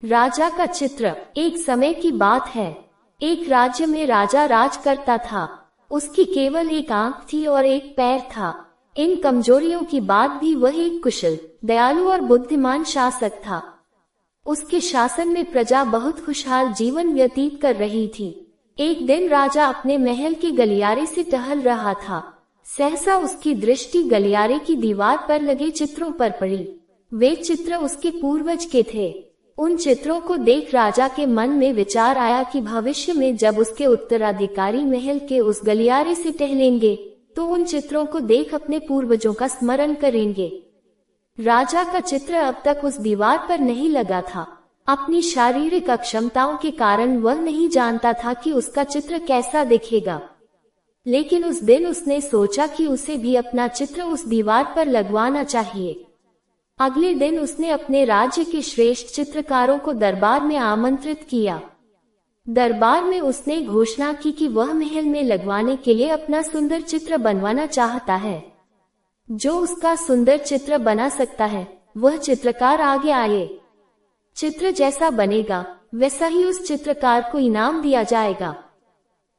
राजा का चित्र। एक समय की बात है, एक राज्य में राजा राज करता था। उसकी केवल एक आंख थी और एक पैर था। इन कमजोरियों की बाद भी वह एक कुशल, दयालु और बुद्धिमान शासक था। उसके शासन में प्रजा बहुत खुशहाल जीवन व्यतीत कर रही थी। एक दिन राजा अपने महल के गलियारे से टहल रहा था। सहसा उसकी दृष्टि गलियारे की दीवार पर लगे चित्रों पर पड़ी। वे चित्र उसके पूर्वज के थे। उन चित्रों को देख राजा के मन में विचार आया कि भविष्य में जब उसके उत्तराधिकारी महल के उस गलियारे से टहलेंगे तो उन चित्रों को देख अपने पूर्वजों का स्मरण करेंगे। राजा का चित्र अब तक उस दीवार पर नहीं लगा था। अपनी शारीरिक अक्षमताओं के कारण वह नहीं जानता था कि उसका चित्र कैसा दिखेगा, लेकिन उस दिन उसने सोचा कि उसे भी अपना चित्र उस दीवार पर लगवाना चाहिए। अगले दिन उसने अपने राज्य के श्रेष्ठ चित्रकारों को दरबार में आमंत्रित किया। दरबार में उसने घोषणा की कि वह महल में लगवाने के लिए अपना सुंदर चित्र बनवाना चाहता है। जो उसका सुंदर चित्र बना सकता है वह चित्रकार आगे आए। चित्र जैसा बनेगा वैसा ही उस चित्रकार को इनाम दिया जाएगा।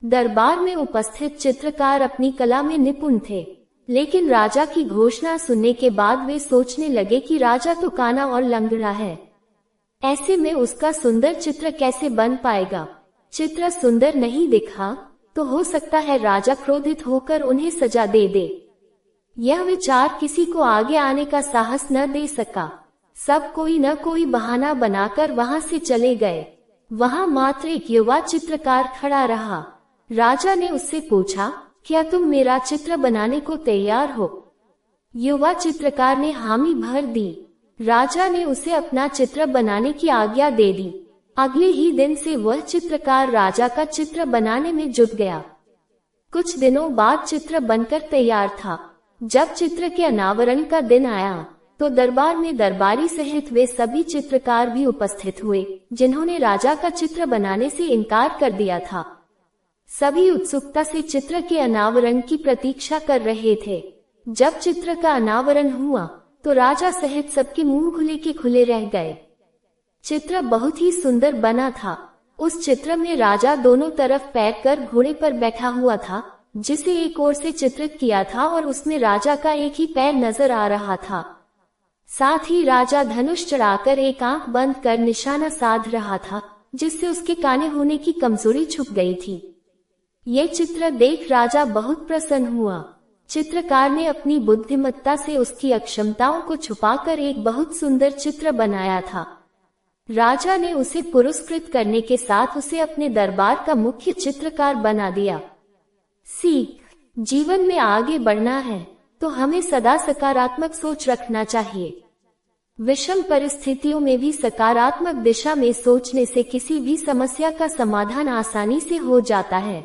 दरबार में उपस्थित चित्रकार अपनी कला में निपुण थे, लेकिन राजा की घोषणा सुनने के बाद वे सोचने लगे कि राजा तो काना और लंगड़ा है, ऐसे में उसका सुंदर चित्र कैसे बन पाएगा। चित्र सुंदर नहीं दिखा तो हो सकता है राजा क्रोधित होकर उन्हें सजा दे दे। यह विचार किसी को आगे आने का साहस न दे सका। सब कोई न कोई बहाना बनाकर वहां से चले गए। वहां मात्र एक युवा चित्रकार खड़ा रहा। राजा ने उससे पूछा, क्या तुम मेरा चित्र बनाने को तैयार हो? युवा चित्रकार ने हामी भर दी। राजा ने उसे अपना चित्र बनाने की आज्ञा दे दी। अगले ही दिन से वह चित्रकार राजा का चित्र बनाने में जुट गया। कुछ दिनों बाद चित्र बनकर तैयार था। जब चित्र के अनावरण का दिन आया तो दरबार में दरबारी सहित वे सभी चित्रकार भी उपस्थित हुए जिन्होंने राजा का चित्र बनाने से इनकार कर दिया था। सभी उत्सुकता से चित्र के अनावरण की प्रतीक्षा कर रहे थे। जब चित्र का अनावरण हुआ तो राजा सहित सबके मुंह खुले के खुले रह गए। चित्र बहुत ही सुंदर बना था। उस चित्र में राजा दोनों तरफ पैर कर घोड़े पर बैठा हुआ था, जिसे एक ओर से चित्रित किया था और उसमें राजा का एक ही पैर नजर आ रहा था। साथ ही राजा धनुष चढ़ाकर एक आंख बंद कर निशाना साध रहा था, जिससे उसके काने होने की कमजोरी छुप गई थी। ये चित्र देख राजा बहुत प्रसन्न हुआ। चित्रकार ने अपनी बुद्धिमत्ता से उसकी अक्षमताओं को छुपाकर एक बहुत सुंदर चित्र बनाया था। राजा ने उसे पुरस्कृत करने के साथ उसे अपने दरबार का मुख्य चित्रकार बना दिया। सीख: जीवन में आगे बढ़ना है तो हमें सदा सकारात्मक सोच रखना चाहिए। विषम परिस्थितियों में भी सकारात्मक दिशा में सोचने से किसी भी समस्या का समाधान आसानी से हो जाता है।